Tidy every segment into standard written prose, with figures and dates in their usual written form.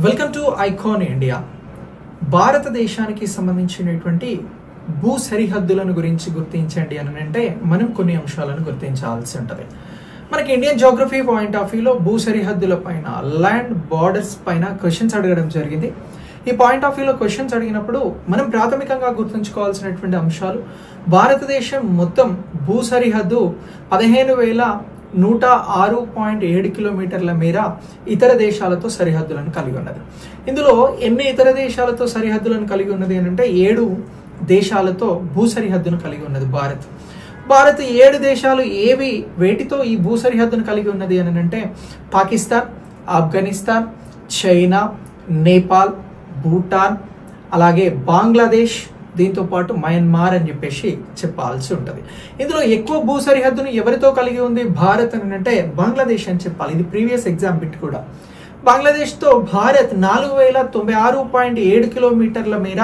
Welcome to icon India. భారతదేశానికి సంబంధించినటువంటి భూ సరిహద్దులను గురించి గుర్తించండి అని అంటే మనం కొన్ని అంశాలను గుర్తించాల్సి ఉంటుంది. మనకి ఇండియన్ జియోగ్రఫీ పాయింట్ ఆఫ్ వ్యూలో భూ సరిహద్దుల పైన, ల్యాండ్ బార్డర్స్ పైన క్వశ్చన్స్ అడగడం జరిగింది. ఈ పాయింట్ ఆఫ్ వ్యూలో క్వశ్చన్స్ అడిగినప్పుడు మనం ప్రాథమికంగా గుర్తుంచుకోవాల్సినటువంటి అంశాలు, భారతదేశం మొత్తం భూ సరిహద్దు 15,106.7 కిలోమీటర్ల మేర ఇతర దేశాలతో సరిహద్దులను కలిగి ఉన్నది. ఇందులో ఎన్ని ఇతర దేశాలతో సరిహద్దులను కలిగి ఉన్నది అని అంటే 7 దేశాలతో భూ సరిహద్దును కలిగి ఉన్నది భారత్ 7 దేశాలు ఏవి వేటితో ఈ భూ సరిహద్దును కలిగి ఉన్నది అని అంటే పాకిస్తాన్, ఆఫ్ఘనిస్తాన్, చైనా, నేపాల్, భూటాన్, అలాగే బంగ్లాదేశ్, దీంతో పాటు మయన్మార్ అని చెప్పేసి చెప్పాల్సి ఉంటుంది. ఇందులో ఎక్కువ భూ సరిహద్దును ఎవరితో కలిగి ఉంది భారత్ అని అంటే బంగ్లాదేశ్ అని చెప్పాలి. ఇది ప్రీవియస్ ఎగ్జామ్ బిట్ కూడా. బంగ్లాదేశ్తో భారత్ 4,096.7 కిలోమీటర్ల మేర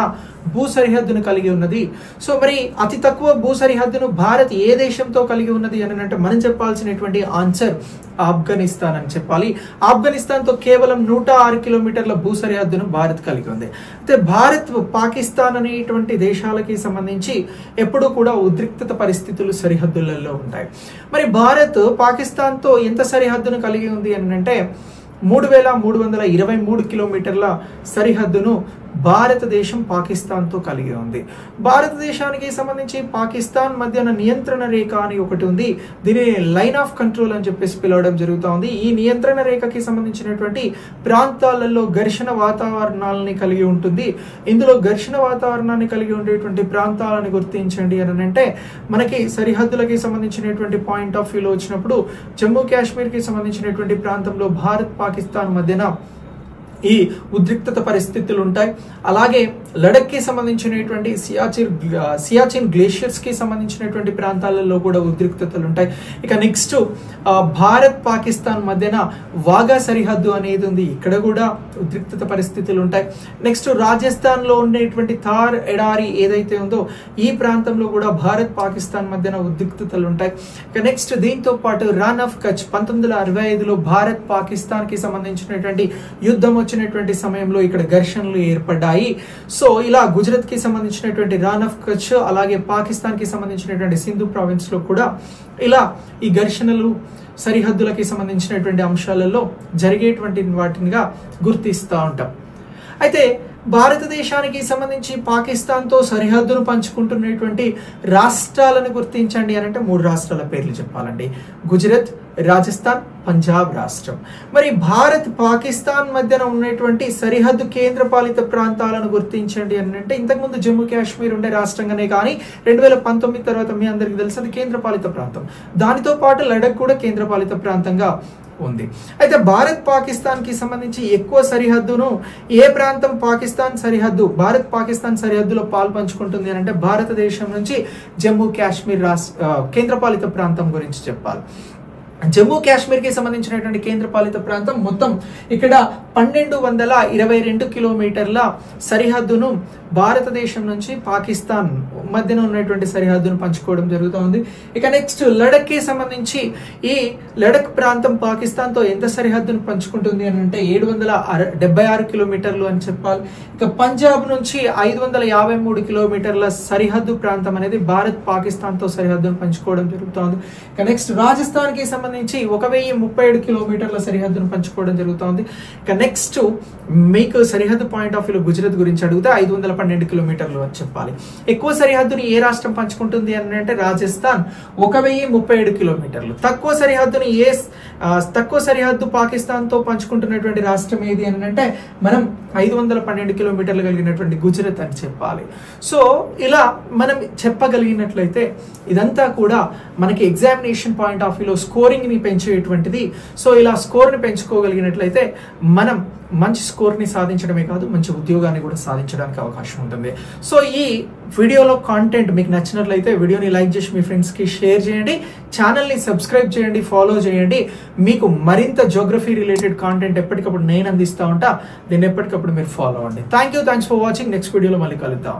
భూ సరిహద్దును కలిగి ఉన్నది. సో మరి అతి తక్కువ భూ సరిహద్దును భారత్ ఏ దేశంతో కలిగి ఉన్నది అని అంటే మనం చెప్పాల్సినటువంటి ఆన్సర్ ఆఫ్ఘనిస్తాన్ అని చెప్పాలి. ఆఫ్ఘనిస్తాన్తో కేవలం 106 కిలోమీటర్ల భూ సరిహద్దును భారత్ కలిగి ఉంది. అయితే భారత్, పాకిస్తాన్ అనేటువంటి దేశాలకి సంబంధించి ఎప్పుడూ కూడా ఉద్రిక్తత పరిస్థితులు సరిహద్దులలో ఉంటాయి. మరి భారత్ పాకిస్తాన్తో ఎంత సరిహద్దును కలిగి ఉంది అని అంటే 3,323 కిలోమీటర్ల సరిహద్దును భారతదేశం పాకిస్తాన్తో కలిగి ఉంది. భారతదేశానికి సంబంధించి పాకిస్తాన్ మధ్యన నియంత్రణ రేఖ అని ఒకటి ఉంది. దీనిని లైన్ ఆఫ్ కంట్రోల్ అని చెప్పేసి పిలవడం జరుగుతూ ఉంది. ఈ నియంత్రణ రేఖకి సంబంధించినటువంటి ప్రాంతాలలో ఘర్షణ వాతావరణాలని కలిగి ఉంటుంది. ఇందులో ఘర్షణ వాతావరణాన్ని కలిగి ఉండేటువంటి ప్రాంతాలను గుర్తించండి అని అంటే మనకి సరిహద్దులకి సంబంధించినటువంటి పాయింట్ ఆఫ్ వ్యూలో వచ్చినప్పుడు జమ్మూ కాశ్మీర్కి సంబంధించినటువంటి ప్రాంతంలో భారత్, పాకిస్తాన్ మధ్యన ఈ ఉద్రిక్తత పరిస్థితులు ఉంటాయి. అలాగే లడఖ్ కి సంబంధించినటువంటి సియాచిన్ గ్లేషియర్స్ కి సంబంధించినటువంటి ప్రాంతాలలో కూడా ఉద్రిక్తతలు ఉంటాయి. ఇక నెక్స్ట్ భారత్, పాకిస్తాన్ మధ్యన వాఘా సరిహద్దు అనేది ఉంది. ఇక్కడ కూడా ఉద్రిక్తత పరిస్థితులు ఉంటాయి. నెక్స్ట్ రాజస్థాన్ లో ఉండేటువంటి థార్ ఎడారి ఏదైతే ఉందో ఈ ప్రాంతంలో కూడా భారత్, పాకిస్తాన్ మధ్యన ఉద్రిక్తతలు ఉంటాయి. ఇక నెక్స్ట్ దీంతో పాటు రన్ ఆఫ్ కచ్ 1965లో భారత్, పాకిస్తాన్ కి సంబంధించినటువంటి యుద్ధం వచ్చినటువంటి సమయంలో ఇక్కడ ఘర్షణలు ఏర్పడ్డాయి. సో ఇలా గుజరాత్ కి సంబంధించినటువంటి రాన్ ఆఫ్ కచ్, అలాగే పాకిస్తాన్ కి సంబంధించినటువంటి సింధు ప్రావిన్స్ లో కూడా ఇలా ఈ ఘర్షణలు సరిహద్దులకి సంబంధించినటువంటి అంశాలలో జరిగేటువంటి వాటినిగా గుర్తిస్తూ ఉంటాం. అయితే భారతదేశానికి సంబంధించి పాకిస్తాన్తో సరిహద్దును పంచుకుంటున్నటువంటి రాష్ట్రాలను గుర్తించండి అని అంటే 3 రాష్ట్రాల పేర్లు చెప్పాలండి. గుజరాత్, రాజస్థాన్, పంజాబ్ రాష్ట్రం. మరి భారత్, పాకిస్తాన్ మధ్యన ఉన్నటువంటి సరిహద్దు కేంద్రపాలిత ప్రాంతాలను గుర్తించండి అని అంటే ఇంతకుముందు జమ్మూ కాశ్మీర్ ఉండే రాష్ట్రంగానే, కానీ 2019 తర్వాత మీ అందరికీ తెలుసు అది కేంద్రపాలిత ప్రాంతం. దానితో పాటు లడఖ్ కూడా కేంద్రపాలిత ప్రాంతంగా ఉంది. అయితే భారత్, పాకిస్తాన్ కి సంబంధించి ఎక్కువ సరిహద్దును ఏ ప్రాంతం భారత్ పాకిస్తాన్ సరిహద్దులో పాలు పంచుకుంటుంది అని అంటే భారతదేశం నుంచి జమ్మూ కాశ్మీర్ కేంద్రపాలిత ప్రాంతం గురించి చెప్పాలి. జమ్మూ కాశ్మీర్ కి సంబంధించినటువంటి కేంద్రపాలిత ప్రాంతం మొత్తం ఇక్కడ 1,222 కిలోమీటర్ల సరిహద్దును భారతదేశం నుంచి పాకిస్తాన్ మధ్యన ఉన్నటువంటి సరిహద్దును పంచుకోవడం జరుగుతుంది. ఇక నెక్స్ట్ లడఖ్ కి సంబంధించి ఈ లడఖ్ ప్రాంతం పాకిస్తాన్ తో ఎంత సరిహద్దును పంచుకుంటుంది అని అంటే 776 కిలోమీటర్లు అని చెప్పాలి. ఇక పంజాబ్ నుంచి 553 కిలోమీటర్ల సరిహద్దు ప్రాంతం అనేది భారత్, పాకిస్తాన్ తో సరిహద్దును పంచుకోవడం జరుగుతుంది. ఇక నెక్స్ట్ రాజస్థాన్ కి సంబంధించి 1,037 కిలోమీటర్ల సరిహద్దును పంచుకోవడం జరుగుతుంది. ఇక నెక్స్ట్ మీకు సరిహద్దు పాయింట్ ఆఫ్ వ్యూలో గుజరాత్ గురించి అడిగితే 512 కిలోమీటర్లు అని చెప్పాలి. ఎక్కువ సరిహద్దుని ఏ రాష్ట్రం పంచుకుంటుంది అని అంటే రాజస్థాన్ 1,037 కిలోమీటర్లు. తక్కువ సరిహద్దు పాకిస్తాన్ తో పంచుకుంటున్నటువంటి రాష్ట్రం ఏది అని అంటే మనం 512 కిలోమీటర్లు కలిగినటువంటి గుజరాత్ అని చెప్పాలి. సో ఇలా మనం చెప్పగలిగినట్లయితే ఇదంతా కూడా మనకి ఎగ్జామినేషన్ పాయింట్ ఆఫ్ వ్యూలో స్కోరింగ్ ని పెంచేటువంటిది. సో ఇలా స్కోర్ ని పెంచుకోగలిగినట్లయితే మనం మంచి స్కోర్ ని సాధించడమే కాదు, మంచి ఉద్యోగాన్ని కూడా సాధించడానికి అవకాశం ఉంటుంది. సో ఈ వీడియోలో కాంటెంట్ మీకు నచ్చినట్లయితే వీడియోని లైక్ చేసి మీ ఫ్రెండ్స్ కి షేర్ చేయండి, ఛానల్ ని సబ్స్క్రైబ్ చేయండి, ఫాలో చేయండి. మీకు మరింత జియోగ్రఫీ రిలేటెడ్ కాంటెంట్ ఎప్పటికప్పుడు నేను అందిస్తూ ఉంటా, దీన్ని ఎప్పటికప్పుడు మీరు ఫాలో అవ్వండి. Thanks for watching. నెక్స్ట్ వీడియోలో మళ్ళీ కలుద్దాం.